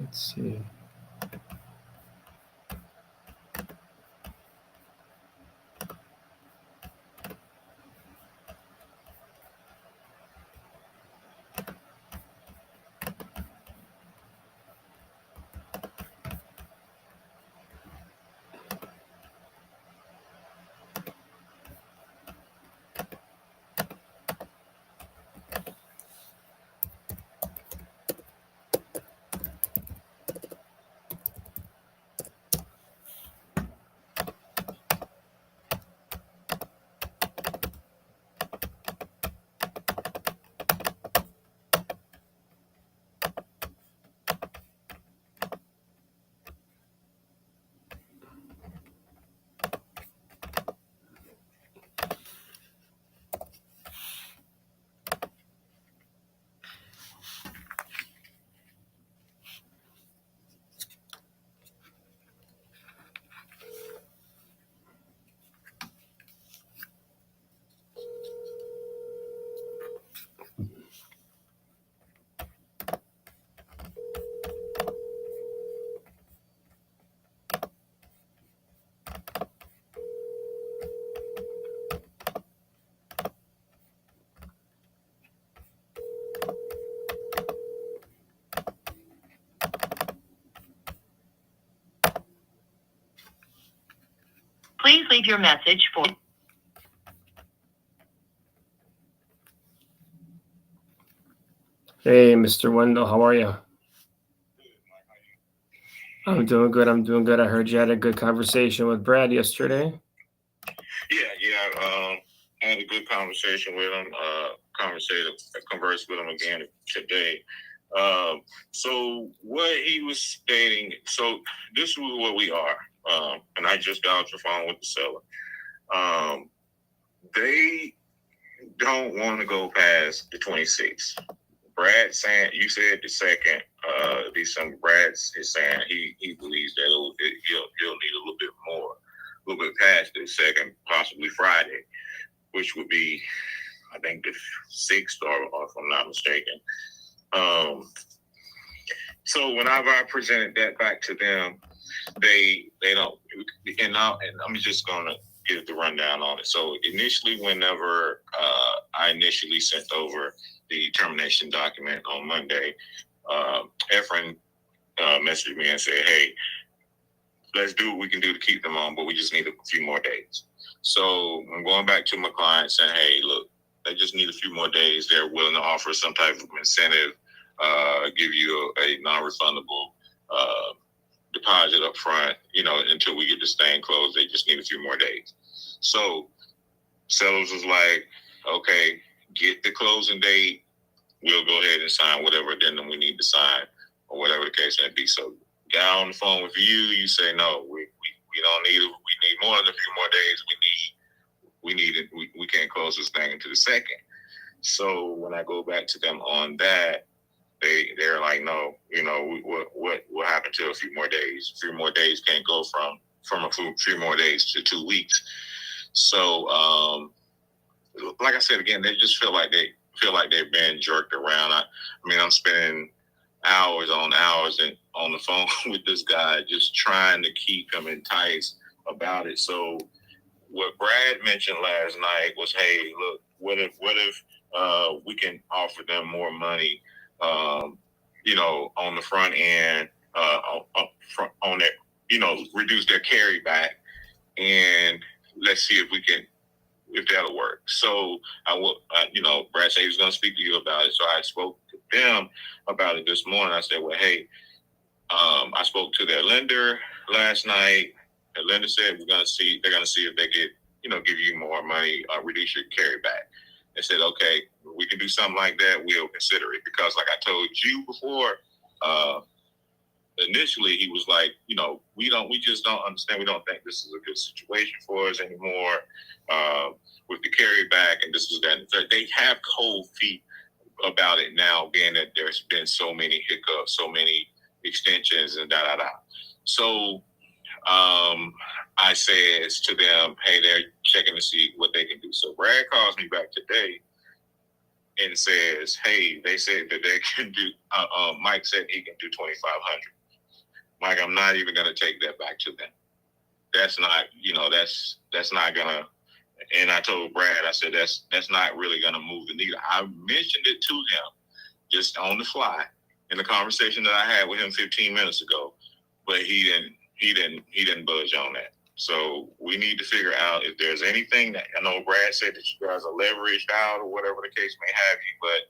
Let's see. Please leave your message for. Hey, Mr. Wendell, how are you? I'm doing good. I'm doing good. I heard you had a good conversation with Brad yesterday. Yeah. I had a good conversation with him. Conversed with him again today. So what he was stating. So this is what we are. And I just got off the phone with the seller. They don't want to go past the 26th. Brad saying you said the second December. Brad is saying he believes that he'll need a little bit more, a little bit past the second, possibly Friday, which would be, I think, the 6th, or if I'm not mistaken. So whenever I presented that back to them, they don't, and I'm just gonna give the rundown on it. So initially, whenever I initially sent over the termination document on Monday, Efren messaged me and said, "Hey, let's do what we can do to keep them on, but we just need a few more days." So I'm going back to my client saying, "Hey, look, they just need a few more days. They're willing to offer some type of incentive, give you a non-refundable deposit up front, until we get this thing closed. They just need a few more days." So sellers was like, "Okay, get the closing date. We'll go ahead and sign whatever addendum we need to sign, or whatever the case may be." So got on the phone with you. You say, "No, we don't need it. We need more than a few more days. We can't close this thing until the second." So when I go back to them on that, they're like, "No, what happened to a few more days? A few more days can't go from a few more days to 2 weeks." So like I said again, they just feel like they've been jerked around. I mean, I'm spending hours on hours on the phone with this guy, just trying to keep him enticed about it. So what Brad mentioned last night was, "Hey, look, what if we can offer them more money, on the front end, on their, reduce their carry back, and let's see if that'll work." So Brad said he was going to speak to you about it. So I spoke to them about it this morning. I said, "Well, hey, I spoke to their lender last night. The lender said they're going to see if they could, give you more money, reduce your carry back." They said, "Okay, we can do something like that. We'll consider it." Because like I told you before, initially he was like, we just don't understand. We don't think this is a good situation for us anymore, with the carry back, and this is that. So they have cold feet about it now, being that there's been so many hiccups, so many extensions, and da da da. So I says to them, "Hey, they're checking to see what they can do." So Brad calls me back today and says, "Hey, they said that they can do." Mike said he can do 2,500. Mike, I'm not even going to take that back to them. That's not, that's not going to, and I told Brad, I said, that's not really going to move the needle. I mentioned it to him just on the fly in the conversation that I had with him 15 minutes ago, but he didn't budge on that. So we need to figure out if there's anything that, I know Brad said that you guys are leveraged out or whatever the case may have you, but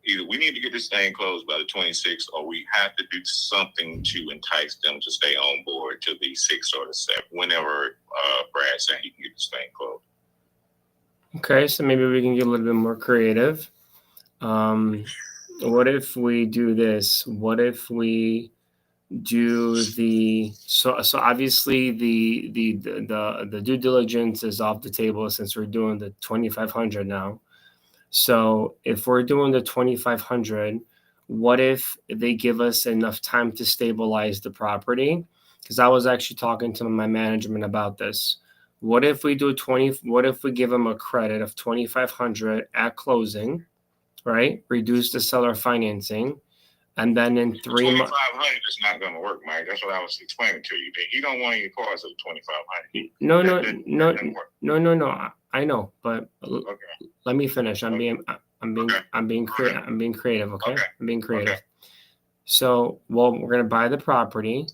either we need to get this thing closed by the 26th, or we have to do something to entice them to stay on board to the 6th or the 7th, whenever Brad said he can get this thing closed. Okay, so maybe we can get a little bit more creative. What if we do this? What if we do so obviously the due diligence is off the table since we're doing the 2,500 now. So if we're doing the 2,500, what if they give us enough time to stabilize the property? Because I was actually talking to my management about this. What if we do 20? What if we give them a credit of 2,500 at closing, right? Reduce the seller financing, and then in 3 months. 2,500 is not going to work, Mike. That's what I was explaining to you. He don't want any parts of 2,500. No. I know, but okay. Let me finish. I'm being creative. Okay, I'm being creative. Okay. So, well, we're gonna buy the property.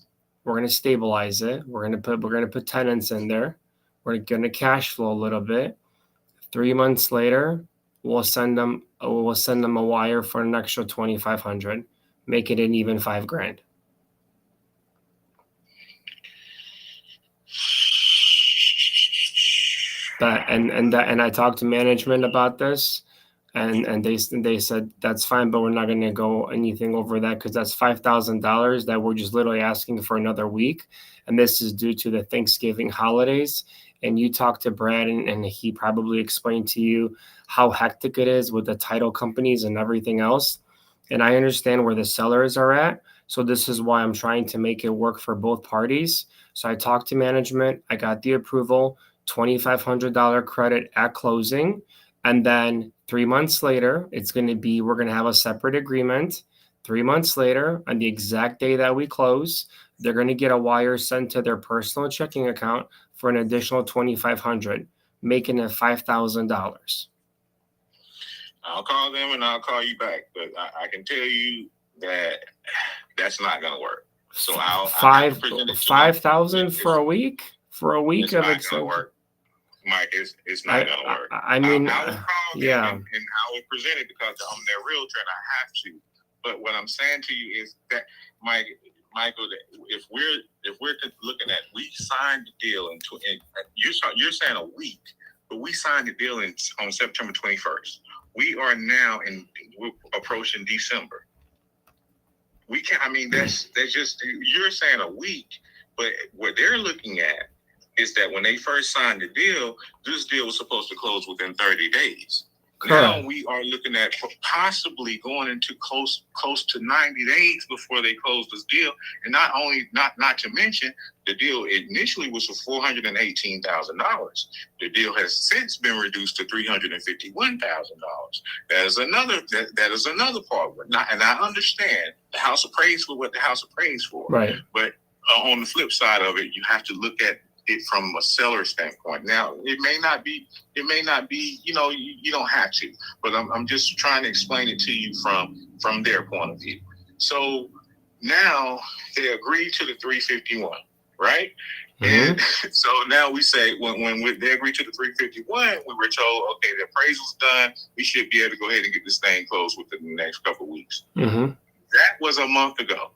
We're gonna stabilize it. We're gonna put tenants in there. We're gonna cash flow a little bit. 3 months later, we'll send them a wire for an extra 2,500. Make it an even $5,000. And I talked to management about this, and they said that's fine, but we're not going to go anything over that because that's $5,000 that we're just literally asking for another week, and this is due to the Thanksgiving holidays. And you talked to Brad, and he probably explained to you how hectic it is with the title companies and everything else. And I understand where the sellers are at. So this is why I'm trying to make it work for both parties. So I talked to management. I got the approval, $2,500 credit at closing. And then 3 months later, we're going to have a separate agreement. 3 months later, on the exact day that we close, they're going to get a wire sent to their personal checking account for an additional $2,500, making it $5,000. I'll call them and I'll call you back, but I can tell you that that's not going to work. So I'll 5,000 for a week? For a week of it, so work. Mike, it's not going to work. I mean, I will call them and I will present it because I'm their realtor and I have to. But what I'm saying to you is that, Michael, if we're looking at, we signed the deal you're saying a week, but we signed the deal on September 21st. We are now we're approaching December. We can't. I mean, that's just, you're saying a week, but what they're looking at is that when they first signed the deal, this deal was supposed to close within 30 days. Correct. Now we are looking at possibly going into close to 90 days before they close this deal. And not to mention, the deal initially was for $418,000. The deal has since been reduced to $351,000. That is another part. And I understand the house appraised for what the house appraised for. Right. But on the flip side of it, you have to look at it from a seller standpoint. Now, it may not be, you don't have to, but I'm just trying to explain it to you from their point of view. So now they agreed to the 351, right? Mm-hmm. And so now we say, when they agreed to the 351, we were told, okay, the appraisal's done. We should be able to go ahead and get this thing closed within the next couple of weeks. Mm-hmm. That was a month ago.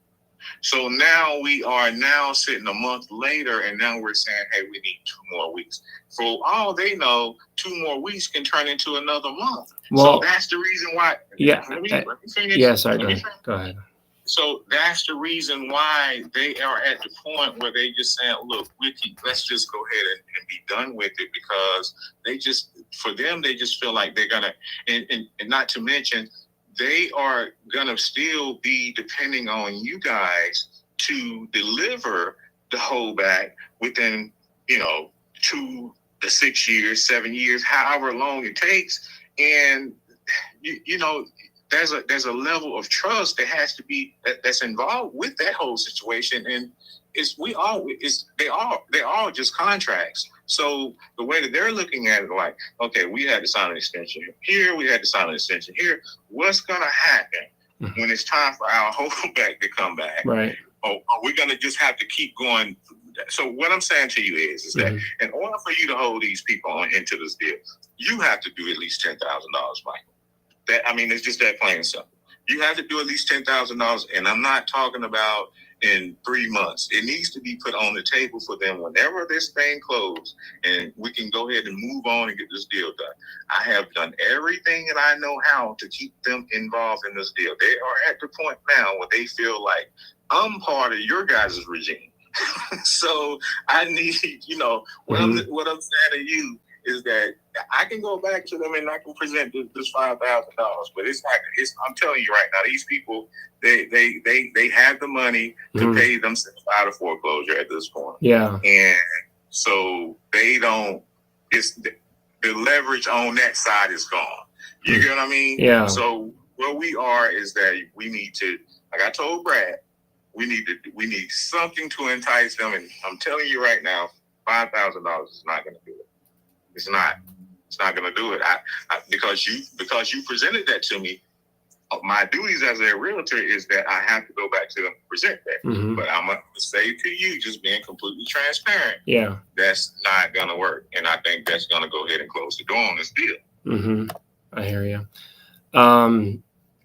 So now we are sitting a month later, and now we're saying, hey, we need 2 more weeks. For all they know, 2 more weeks can turn into another month. Well, so that's the reason why. Yeah. Let me finish. Yeah, sorry, go ahead. So that's the reason why they are at the point where they just saying, look, let's just go ahead and be done with it, because they just feel like they're going to, and not to mention, they are going to still be depending on you guys to deliver the holdback within, 2 to 6 years, 7 years, however long it takes. And, there's a level of trust that has to be that's involved with that whole situation, and they're all just contracts. So the way that they're looking at it, like, okay, we had to sign an extension here, we had to sign an extension here. What's gonna happen when it's time for our holdback to come back? Right. Or are we gonna just have to keep going? So what I'm saying to you is that in order for you to hold these people on into this deal, you have to do at least $10,000, Michael. It's just that plain and simple. You have to do at least $10,000, and I'm not talking about in 3 months. It needs to be put on the table for them whenever this thing closes, and we can go ahead and move on and get this deal done. I have done everything that I know how to keep them involved in this deal. They are at the point now where they feel like I'm part of your guys' regime. So I need, what I'm saying to you is that I can go back to them and I can present this $5,000, but I'm telling you right now, these people, they have the money to pay themselves out of foreclosure at this point. Yeah. And so they don't, the leverage on that side is gone. You get what I mean? Yeah. So where we are is that we need to, like I told Brad, we need something to entice them. And I'm telling you right now, $5,000 is not going to do it. It's not going to do it. Because you presented that to me. My duties as a realtor is that I have to go back to them and present that. But I'm going to say to you, just being completely transparent, that's not going to work. And I think that's going to go ahead and close the door on this deal. I hear you.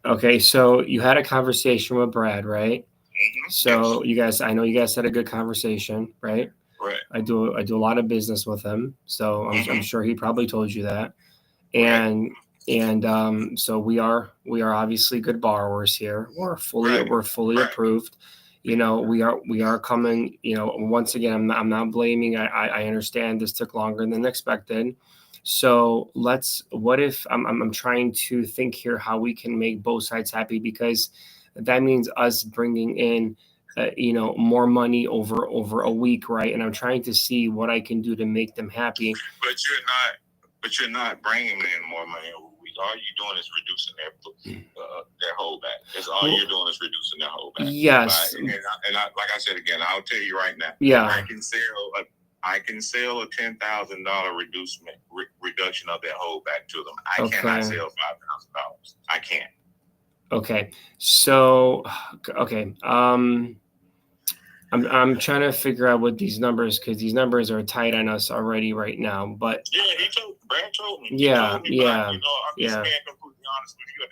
Okay, so you had a conversation with Brad, right? So yes. I know you guys had a good conversation, right? Right. I do a lot of business with him, so I'm sure he probably told you that. And so we are obviously good borrowers here. We're fully approved. We are coming. Once again, I'm not blaming. I understand this took longer than expected. So what if I'm trying to think here how we can make both sides happy, because that means us bringing in more money over a week, right? And I'm trying to see what I can do to make them happy. But you're not bringing in more money over a week. All you're doing is reducing their holdback. That's all you're doing is reducing their holdback. Yes. Like I said again, I'll tell you right now. Yeah. I can sell a $10,000 reduction of their holdback to them. I cannot sell $5,000. I can't. Okay. So, I'm trying to figure out what these numbers, because these numbers are tight on us already right now. But yeah, Brad told me. Yeah. I'm just being completely honest with you.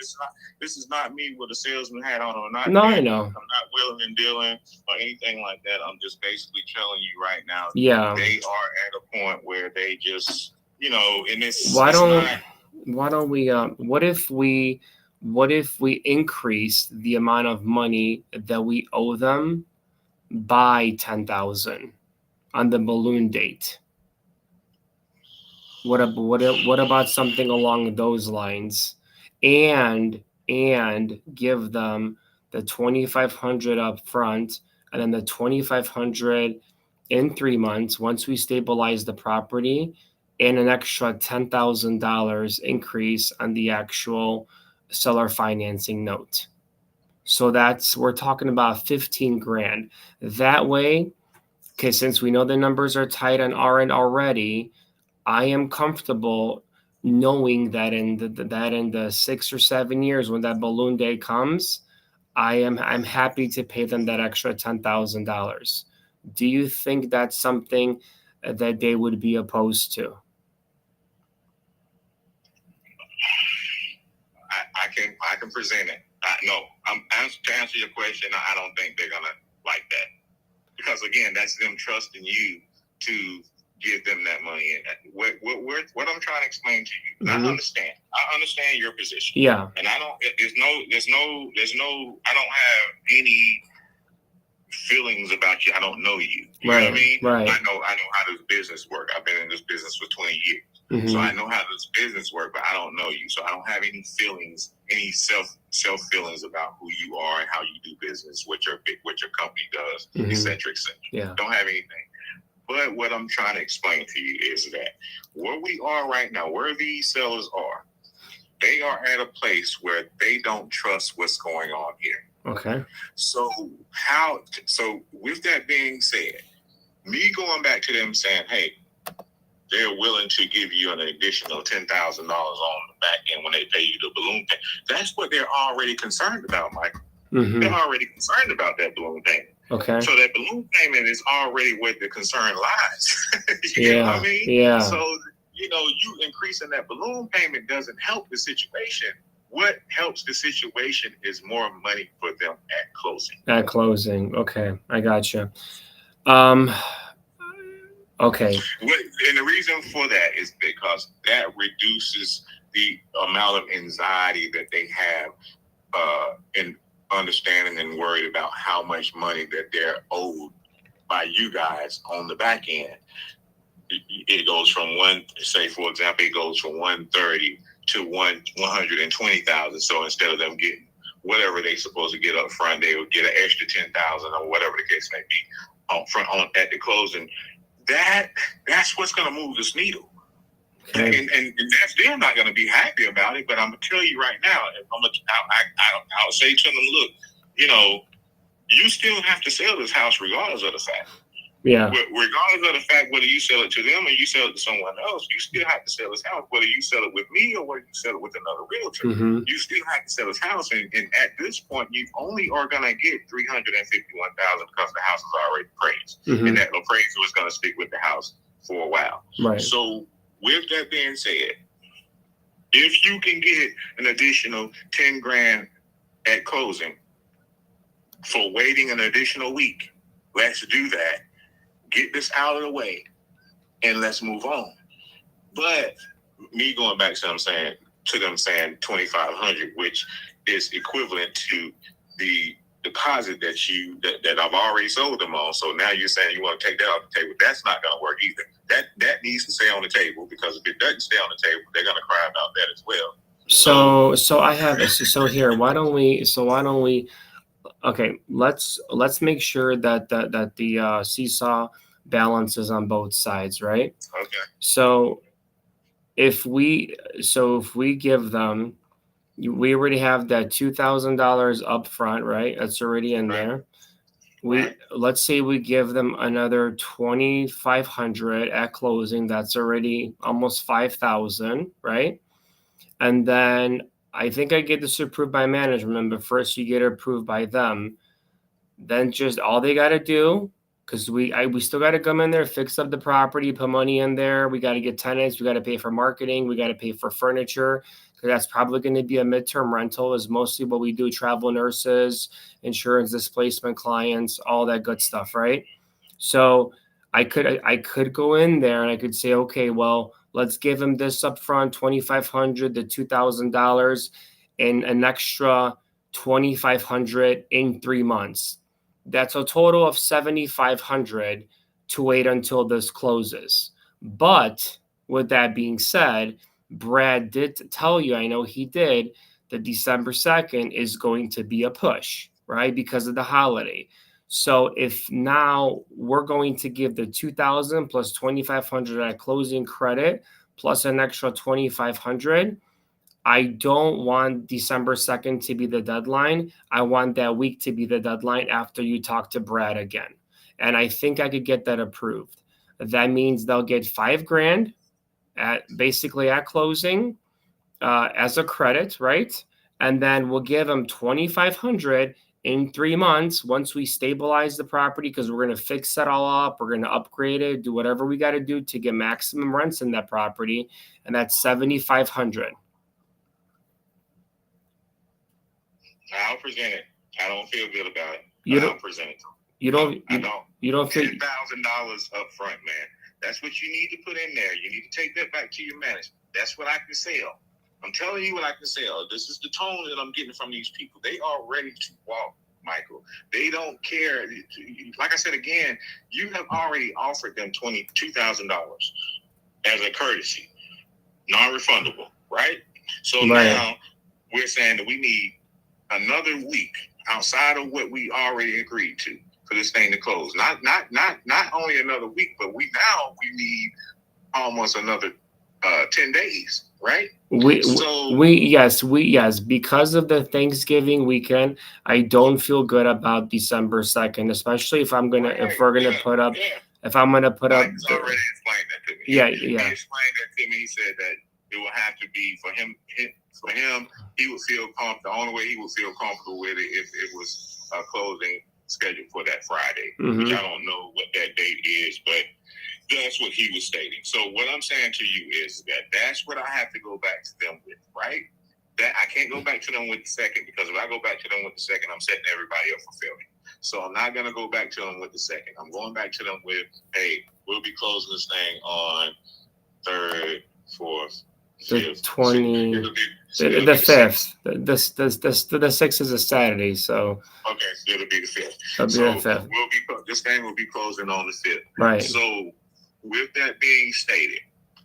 This is not me with a salesman hat on or not. No, I know. I'm not willing and dealing or anything like that. I'm just basically telling you right now. Yeah. They are at a point where they just, and it's. Why don't we? What if we increase the amount of money that we owe them by $10,000 on the balloon date? What about something along those lines, and give them the $2,500 up front, and then the $2,500 in 3 months once we stabilize the property, and an extra $10,000 increase on the actual seller financing note. So we're talking about 15 grand. That way, okay, since we know the numbers are tight on our end already, I am comfortable knowing that in the 6 or 7 years when that balloon day comes, I'm happy to pay them that extra $10,000. Do you think that's something that they would be opposed to? I can present it. To answer your question, I don't think they're gonna like that, because again, that's them trusting you to give them that money. What I'm trying to explain to you, I understand your position. Yeah. And I don't. There's no. I don't have any feelings about you. I don't know you. You know what I mean? Right. I know how this business works. I've been in this business for 20 years. So I know how this business works, but I don't know you. So I don't have any feelings, any self feelings about who you are and how you do business, what your company does, et cetera, et cetera. Yeah. Don't have anything. But what I'm trying to explain to you is that where we are right now, where these sellers are, They are at a place where they don't trust what's going on here. Okay. So with that being said, me going back to them saying, hey, they're willing to give you an additional $10,000 on the back end when they pay you the balloon payment. That's what they're already concerned about, Michael. Mm-hmm. They're already concerned about that balloon payment. Okay. So that balloon payment is already where the concern lies. You know what I mean? Yeah. So, you increasing that balloon payment doesn't help the situation. What helps the situation is more money for them at closing. At closing. Okay. I gotcha. Okay. And the reason for that is because that reduces the amount of anxiety that they have in understanding and worried about how much money that they're owed by you guys on the back end. It goes from for example, it goes from 130 to 120,000. So instead of them getting whatever they're supposed to get up front, they will get an extra 10,000 or whatever the case may be at the closing. That's what's going to move this needle. Okay. And they're not going to be happy about it, but I'm going to tell you right now, I'll say to them, look, you still have to sell this house regardless of the fact. Yeah. Regardless of the fact whether you sell it to them or you sell it to someone else, you still have to sell this house. Whether you sell it with me or whether you sell it with another realtor, mm-hmm. you still have to sell this house. And at this point, you only are going to get $351,000 because the house is already appraised, mm-hmm. and that appraisal is going to stick with the house for a while. Right. So, with that being said, if you can get an additional $10,000 at closing for waiting an additional week, let's do that. Get this out of the way, and let's move on. But me going back to them saying $2,500, which is equivalent to the deposit that I've already sold them on. So now you're saying you want to take that off the table. That's not going to work either. That needs to stay on the table, because if it doesn't stay on the table, they're going to cry about that as well. So I have here. Why don't we? Okay, let's make sure that the seesaw balances on both sides, right? Okay. So if we give them, we already have that $2,000 up front, right? That's already in there. Let's say we give them another $2,500 at closing. That's already almost $5,000, right? And then I think I get this approved by management, but first you get it approved by them. Then just all they got to do, because we still got to come in there, fix up the property, put money in there. We got to get tenants. We got to pay for marketing. We got to pay for furniture, because that's probably going to be a midterm rental, is mostly what we do, travel nurses, insurance displacement clients, all that good stuff, right? So I could go in there and I could say, okay, well, let's give them this upfront, $2,500 to $2,000, and an extra $2,500 in 3 months. That's a total of $7,500 to wait until this closes. But with that being said, Brad did tell you, I know he did, that December 2nd is going to be a push, right? Because of the holiday. So if now we're going to give the $2,000 plus $2,500 at closing credit plus an extra $2,500, I don't want December 2nd to be the deadline. I want that week to be the deadline after you talk to Brad again. And I think I could get that approved. That means they'll get $5,000 at closing as a credit, right? And then we'll give them $2,500 in 3 months once we stabilize the property, because we're going to fix that all up. We're going to upgrade it, do whatever we got to do to get maximum rents in that property. And that's $7,500. I'll present it. I don't feel good about it. I'll present it. You don't feel $10,000 up front, man. That's what you need to put in there. You need to take that back to your management. That's what I can sell. I'm telling you what I can sell. This is the tone that I'm getting from these people. They are ready to walk, Michael. They don't care. Like I said again, you have already offered them $22,000 as a courtesy, non-refundable, right? So now we're saying that we need another week outside of what we already agreed to for this thing to close. Not only another week, but we need almost another 10 days, right? So Yes, because of the Thanksgiving weekend, I don't feel good about December 2nd, especially if I'm gonna if right, we're gonna yeah, put up yeah. if I'm gonna put up Mike has the already explained that to me. yeah, He yeah. explained that to me. He said that it will have to be for him. For him, he would feel comfortable. The only way he would feel comfortable with it if it was a closing scheduled for that Friday, which I don't know what that date is, but that's what he was stating. So what I'm saying to you is that that's what I have to go back to them with, right? That I can't go back to them with the second, because if I go back to them with the second, I'm setting everybody up for failure. So I'm not going to go back to them with the second. I'm going back to them with, hey, we'll be closing this thing on 3rd, 4th, 5th. The 5th. The 6th is a Saturday, so okay, it'll be the 5th. So the 5th. This thing will be closing on the 5th. Right. So with that being stated,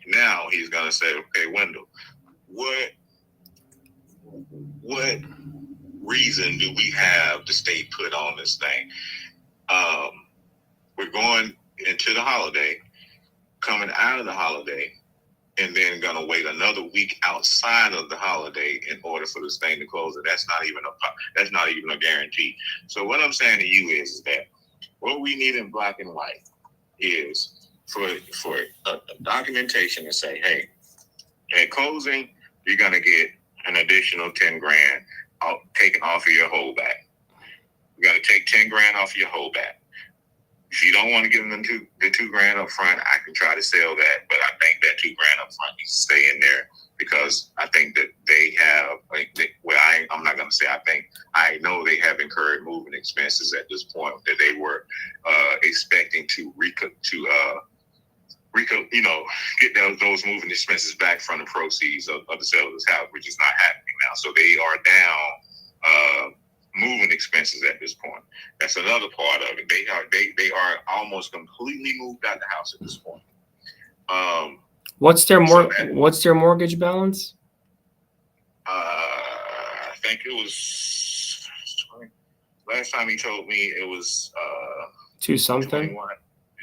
now he's going to say, okay, Wendell, what reason do we have to stay put on this thing? We're going into the holiday, coming out of the holiday, and then gonna wait another week outside of the holiday in order for this thing to close. And that's not even a guarantee. So what I'm saying to you is that what we need in black and white is for a documentation to say, hey, at closing, you're gonna get an additional 10 grand taken off of your holdback. You're gonna take 10 grand off of your holdback. If you don't want to give them the 2 grand up front, I can try to sell that, but I think that 2 grand up front needs to stay in there, because I think that they have, I'm not going to say I think, I know they have incurred moving expenses at this point that they were expecting to get those moving expenses back from the proceeds of the sale of this house, which is not happening now. So they are down moving expenses at this point. That's another part of it. They are almost completely moved out the house at this point. What's their mortgage balance? I think it was 20. Last time he told me it was 2 something. 21.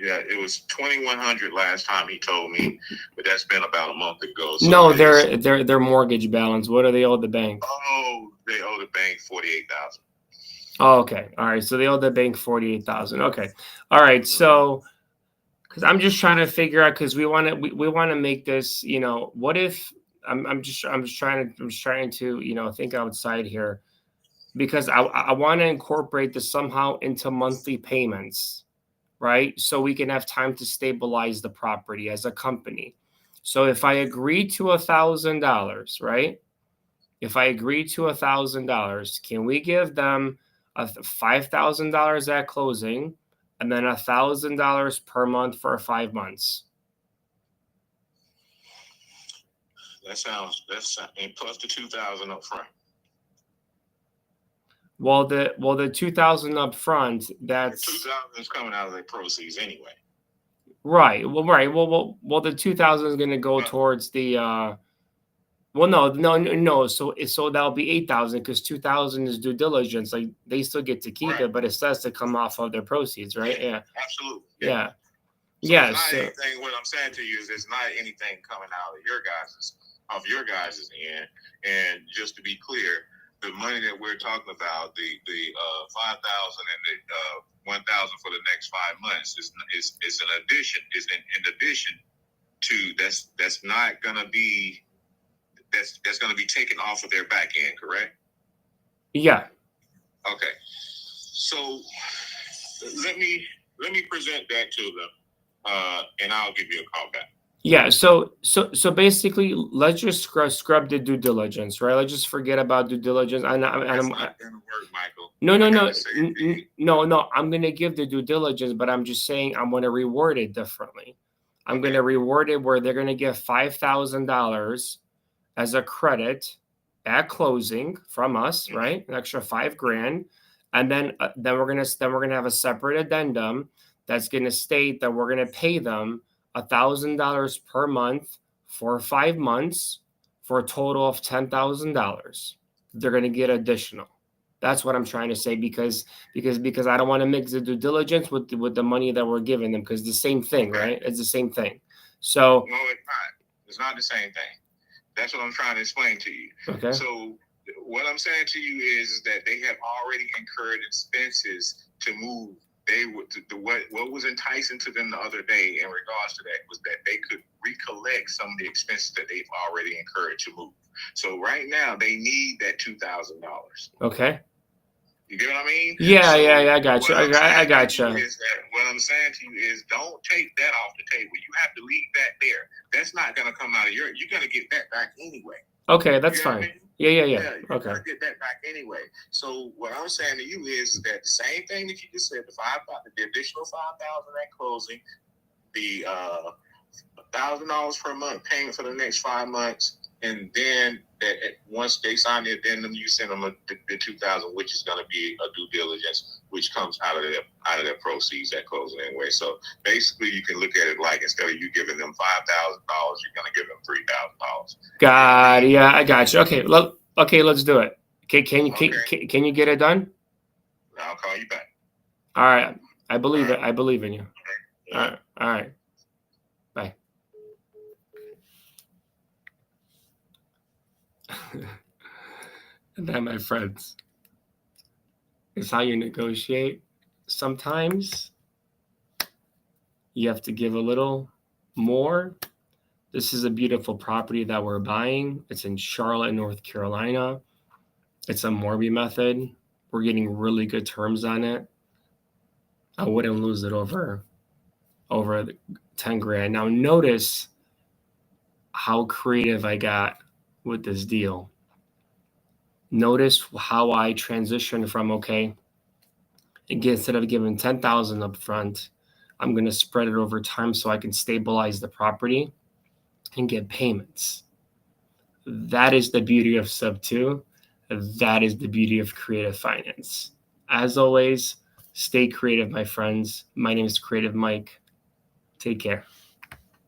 Yeah, it was 2,100 last time he told me, but that's been about a month ago. So no, their mortgage balance. What do they owe the bank? Oh, they owe the bank $48,000. Oh, okay. All right. So they owe the bank $48,000. Okay. All right. So, because I'm just trying to figure out, because we want to make this. What if I'm just trying to think outside here, because I want to incorporate this somehow into monthly payments, right? So we can have time to stabilize the property as a company. So if I agree to $1,000, right? If I agree to $1,000, can we give them $5,000 at closing, and then $1,000 per month for 5 months? That's and plus the 2,000 up front. Well, the 2,000 up front, that's 2,000 is coming out of their proceeds anyway. Right. Well, the 2,000 is going to go towards the. Well, no. So that'll be 8,000, because 2,000 is due diligence. Like, they still get to keep it, but it says to come off of their proceeds, right? Yeah. Absolutely. Yeah. So anything. What I'm saying to you is, there's not anything coming out of your guys' end. And just to be clear, the money that we're talking about, the 5,000 and the 1,000 for the next 5 months, is an addition. Is in addition to that's not gonna be. That's going to be taken off of their back end, correct? Yeah. Okay. So let me present that to them, and I'll give you a call back. Yeah. So basically, let's just scrub the due diligence, right? Let's just forget about due diligence. That's not going to work, Michael. No. I'm going to give the due diligence, but I'm just saying I'm going to reward it differently. I'm going to reward it where they're going to get $5,000 as a credit at closing from us, right? An extra $5,000, and then we're gonna have a separate addendum that's gonna state that we're gonna pay them $1,000 per month for 5 months, for a total of $10,000. They're gonna get additional. That's what I'm trying to say, because I don't want to mix the due diligence with the money that we're giving them, because the same thing, right? It's the same thing. So no, it's not. It's not the same thing. That's what I'm trying to explain to you. Okay. So what I'm saying to you is that they have already incurred expenses to move. They would what was enticing to them the other day in regards to that was that they could recollect some of the expenses that they've already incurred to move. So right now they need that $2,000. Okay. You get what I mean? Yeah, So yeah, I got you. I got you. What I'm saying to you is don't take that off the table. You have to leave that there. That's not going to come out of you're going to get that back anyway. Okay, that's fine. I mean? Yeah. You're okay. going to get that back anyway. So what I'm saying to you is that the same thing that you just said, the additional $5,000 at closing, the $1,000 per month payment for the next 5 months, and then once they sign the addendum, you send them the $2,000, which is going to be a due diligence, which comes out of their proceeds at closing anyway. So basically, you can look at it like instead of you giving them $5,000, you're going to give them $3,000. God, yeah, I got you. Okay, let's do it. Okay, can you get it done? I'll call you back. All right, I believe it. I believe in you. Okay. All right. Bye. And that, my friends, is how you negotiate. Sometimes you have to give a little more. This is a beautiful property that we're buying. It's in Charlotte, North Carolina. It's a Morby method. We're getting really good terms on it. I wouldn't lose it over 10 grand. Now notice how creative I got with this deal. Notice how I transitioned from, okay, again, instead of giving 10,000 up front, I'm going to spread it over time so I can stabilize the property and get payments. That is the beauty of Sub 2. That is the beauty of creative finance. As always, stay creative, my friends. My name is Creative Mike. Take care.